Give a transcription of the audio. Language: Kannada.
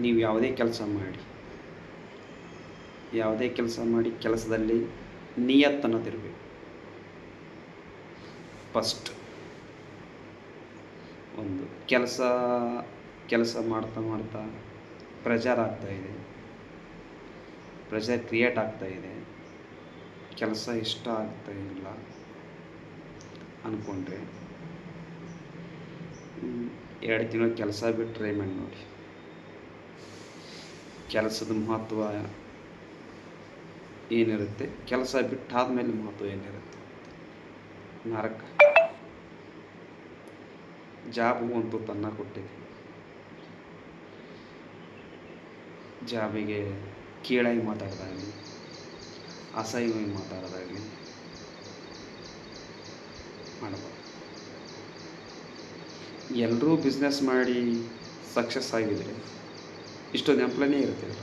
ನೀವು ಯಾವುದೇ ಕೆಲಸ ಮಾಡಿ ಕೆಲಸದಲ್ಲಿ ನಿಯತ್ತನ್ನೋದಿರಬೇಕು. ಫಸ್ಟ್ ಒಂದು ಕೆಲಸ ಮಾಡ್ತಾ ಪ್ರೆಷರ್ ಕ್ರಿಯೇಟ್ ಆಗ್ತಾಯಿದೆ, ಕೆಲಸ ಇಷ್ಟ ಆಗ್ತಾ ಇಲ್ಲ ಅಂದ್ಕೊಂಡ್ರೆ 2 ತಿಂಗಳು ಕೆಲಸ ಬಿಟ್ಟು ಟ್ರೈ ಮಾಡಿ ನೋಡಿ. ಕೆಲಸದ ಮಹತ್ವ ಏನಿರುತ್ತೆ, ಕೆಲಸ ಬಿಟ್ಟಾದ್ಮೇಲೆ ಮಹತ್ವ ಏನಿರುತ್ತೆ. ನರಕ. ಜಾಬು ಅಂತೂ ತನ್ನ ಕೊಟ್ಟಿದೆ. ಜಾಬಿಗೆ ಕೀಳಾಗಿ ಮಾತಾಡೋದಾಗಲಿ, ಅಸಹ್ಯವಾಗಿ ಮಾತಾಡೋದಾಗಲಿ ಮಾಡಬಾರ್ದು. ಎಲ್ಲರೂ ಬಿಸ್ನೆಸ್ ಮಾಡಿ ಸಕ್ಸಸ್ ಆಗಿದ್ರೆ ಇಷ್ಟೊಂದು ಎಂಪ್ಲಾಯ್ನೇ ಇರ್ತಿಲ್ಲ.